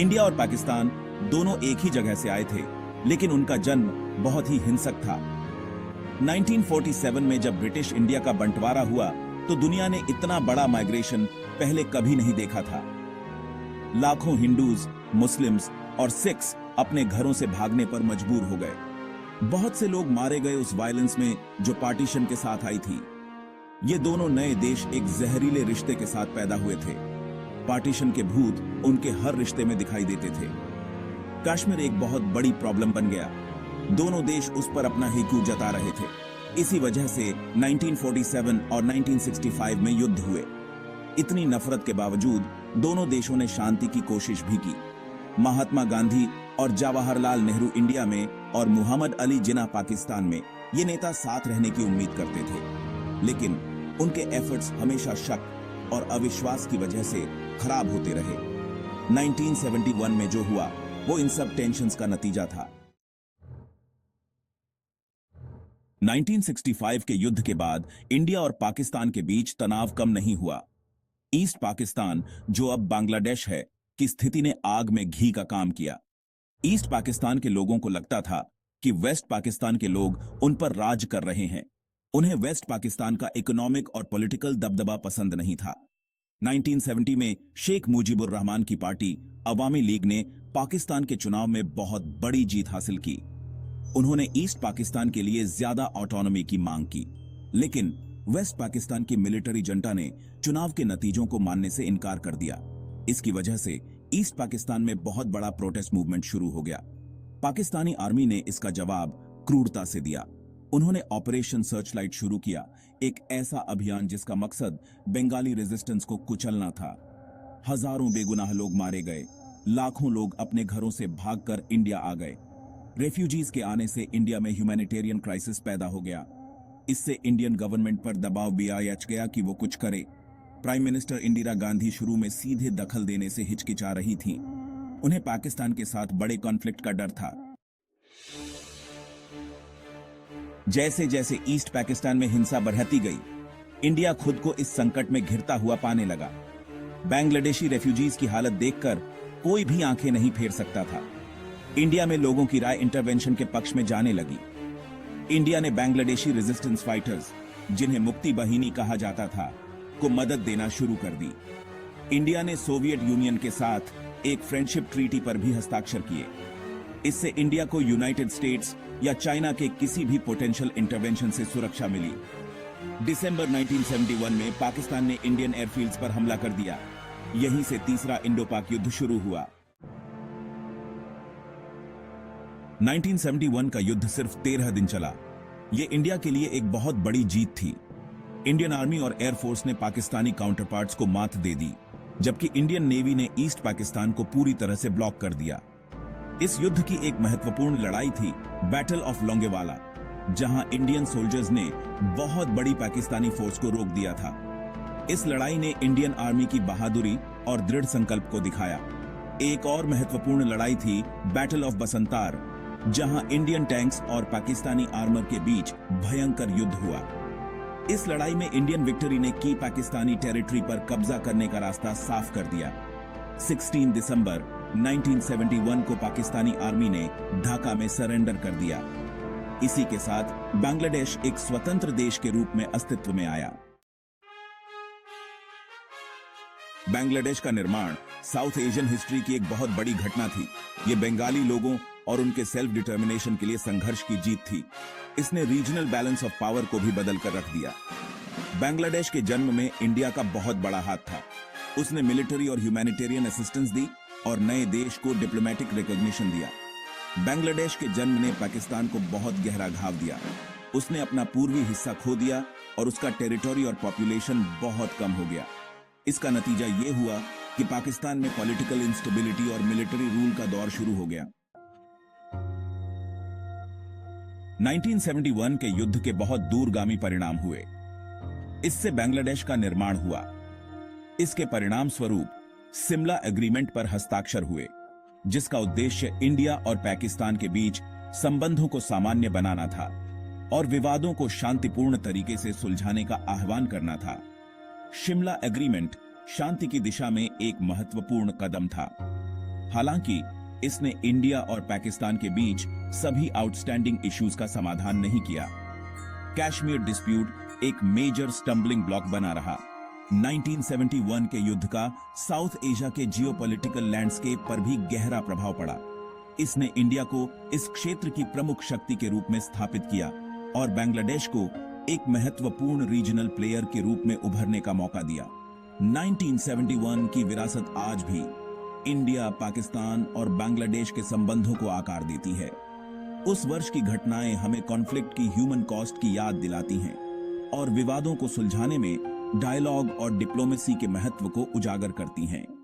India और पाकिस्तान दोनों एक ही जगह से आए थे, लेकिन उनका जन्म बहुत ही हिंसक था। 1947 में जब ब्रिटिश इंडिया का बंटवारा हुआ तो दुनिया ने इतना बड़ा माइग्रेशन पहले कभी नहीं देखा था। लाखों हिंदूज, मुस्लिम्स और सिख्स अपने घरों से भागने पर मजबूर हो गए। बहुत से लोग मारे गए उस वायलेंस में जो पार्टीशन के साथ आई थी। ये दोनों नए देश एक जहरीले रिश्ते के साथ पैदा हुए थे। पार्टीशन के भूत उनके हर रिश्ते में दिखाई देते थे। कश्मीर एक बहुत बड़ी प्रॉब्लम बन गया। दोनों देश उस पर अपना हेकू जता रहे थे। इसी वजह से 1947 और 1965 में युद्ध हुए। इतनी नफरत के बावजूद दोनों देशों ने शांति की कोशिश भी की। महात्मा गांधी और जवाहरलाल नेहरू इंडिया में और मुहम्मद अली जिन्ना पाकिस्तान में ये नेता साथ रहने की उम्मीद करते थे, लेकिन उनके एफर्ट्स हमेशा शक और अविश्वास की वजह से खराब होते रहे। 1971 में जो हुआ वो इन सब टेंशन्स का नतीजा था। 1965 के युद्ध के बाद इंडिया और पाकिस्तान के बीच तनाव कम नहीं हुआ। ईस्ट पाकिस्तान, जो अब बांग्लादेश है, की स्थिति ने आग में घी का काम किया। ईस्ट पाकिस्तान के लोगों को लगता था कि वेस्ट पाकिस्तान के लोग उन पर राज कर रहे हैं। उन्हें वेस्ट पाकिस्तान का इकोनॉमिक और पॉलिटिकल दबदबा पसंद नहीं था। 1970 में शेख मुजीबुर रहमान की पार्टी अवामी लीग ने पाकिस्तान के चुनाव में बहुत बड़ी जीत हासिल की। उन्होंने ईस्ट पाकिस्तान के लिए ज्यादा ऑटोनॉमी की मांग की, लेकिन वेस्ट पाकिस्तान की मिलिट्री जंटा ने चुनाव के नतीजों को मानने से इनकार कर दिया। इसकी वजह से ईस्ट पाकिस्तान में बहुत बड़ा प्रोटेस्ट मूवमेंट शुरू हो गया। पाकिस्तानी आर्मी ने इसका जवाब क्रूरता से दिया। उन्होंने ऑपरेशन सर्चलाइट शुरू किया, एक ऐसा अभियान जिसका मकसद बंगाली रेजिस्टेंस को कुचलना था। हजारों बेगुनाह लोग मारे गए। लाखों लोग अपने घरों से भागकर इंडिया आ गए। रेफ्यूजीज के आने से इंडिया में ह्यूमैनिटेरियन क्राइसिस पैदा हो गया। इससे इंडियन गवर्नमेंट पर दबाव भी आया गया कि वो कुछ करे। प्राइम मिनिस्टर इंदिरा गांधी शुरू में सीधे दखल देने से हिचकिचा रही थीं। उन्हें पाकिस्तान के साथ बड़े कॉन्फ्लिक्ट का डर था। जैसे जैसे ईस्ट पाकिस्तान में हिंसा बढ़ती गई, इंडिया खुद को इस संकट में घिरता हुआ पाने लगा। बांग्लादेशी रेफ्यूजीज की हालत देखकर कोई भी आंखें नहीं फेर सकता था। इंडिया में लोगों की राय इंटरवेंशन के पक्ष में जाने लगी। इंडिया ने बांग्लादेशी रेजिस्टेंस फाइटर्स, जिन्हें मुक्ति बाहिनी कहा जाता था, को मदद देना शुरू कर दी। इंडिया ने सोवियत यूनियन के साथ एक फ्रेंडशिप ट्रीटी पर भी हस्ताक्षर किए। इससे इंडिया को यूनाइटेड स्टेट्स या चाइना के किसी भी पोटेंशियल इंटरवेंशन से सुरक्षा मिली। दिसंबर 1971 में पाकिस्तान ने इंडियन एयरफील्ड्स पर हमला कर दिया। यहीं से तीसरा इंडो पाक युद्ध शुरू हुआ। 1971 का युद्ध सिर्फ 13 दिन चला। यह इंडिया के लिए एक बहुत बड़ी जीत थी। इंडियन आर्मी और एयरफोर्स ने पाकिस्तानी काउंटरपार्ट्स को मात दे दी, जबकि इंडियन नेवी ने ईस्ट पाकिस्तान को पूरी तरह से ब्लॉक कर दिया। इस युद्ध की एक महत्वपूर्ण लड़ाई थी बैटल ऑफ लोंगेवाला, जहां इंडियन सोल्जर्स ने बहुत बड़ी पाकिस्तानी फोर्स को रोक दिया था। इस लड़ाई ने इंडियन आर्मी की बहादुरी और दृढ़ संकल्प को दिखाया। एक और महत्वपूर्ण लड़ाई थी बैटल ऑफ बसंतार, जहां इंडियन टैंक्स और पाकिस्तानी आर्मर के बीच भयंकर युद्ध हुआ। इस लड़ाई में इंडियन विक्ट्री ने की पाकिस्तानी टेरिटरी पर कब्जा करने का रास्ता साफ कर दिया। 16 दिसंबर 1971 को पाकिस्तानी आर्मी ने ढाका में सरेंडर कर दिया। इसी के साथ बांग्लादेश एक स्वतंत्र देश के रूप में अस्तित्व में आया। बांग्लादेश का निर्माण साउथ एशियन हिस्ट्री की एक बहुत बड़ी घटना थी। ये बंगाली लोगों और उनके सेल्फ डिटर्मिनेशन के लिए संघर्ष की जीत थी। इसने रीजनल बैलेंस ऑफ पावर को भी बदल कर रख दिया। बांग्लादेश के जन्म में इंडिया का बहुत बड़ा हाथ था। उसने मिलिट्री और ह्यूमैनिटेरियन असिस्टेंस दी और नए देश को डिप्लोमेटिक रिकॉग्निशन दिया। बांग्लादेश के जन्म ने पाकिस्तान को बहुत गहरा घाव दिया। उसने अपना पूर्वी हिस्सा खो दिया और उसका टेरिटरी और पॉपुलेशन बहुत कम हो गया। इसका नतीजा ये हुआ कि पाकिस्तान में पॉलिटिकल इंस्टेबिलिटी और मिलिट्री रूल का दौर शुरू हो गया। 1971 के युद्ध के बहुत दूरगामी परिणाम हुए। इससे बांग्लादेश का निर्माण हुआ। इसके परिणाम स्वरूप सिमला एग्रीमेंट पर हस्ताक्षर हुए, जिसका उद्देश्य इंडिया और पाकिस्तान के बीच संबंधों को सामान्य बनाना था और विवादों को शांतिपूर्ण तरीके से सुलझाने का आह्वान करना था। शिमला एग्रीमेंट शांति की दिशा में एक महत्वपूर्ण कदम था। हालांकि इसने इंडिया और पाकिस्तान के बीच सभी आउटस्टैंडिंग इश्यूज का समाधान नहीं किया। कश्मीर डिस्प्यूट एक मेजर स्टम्बलिंग ब्लॉक बना रहा। 1971 के युद्ध का साउथ एशिया के जियोपॉलिटिकल लैंडस्केप पर भी गहरा प्रभाव पड़ा। इसने इंडिया को इस क्षेत्र की प्रमुख शक्ति के रूप में स्थापित किया और बांग्लादेश को एक महत्वपूर्ण रीजनल प्लेयर के रूप में उभरने का मौका दिया। 1971 की विरासत आज भी इंडिया, पाकिस्तान और बांग्लादेश के संबंधों को आकार देती है। उस वर्ष की घटनाएं हमें कॉन्फ्लिक्ट की ह्यूमन कॉस्ट की याद दिलाती हैं और विवादों को सुलझाने में डायलॉग और डिप्लोमेसी के महत्व को उजागर करती हैं।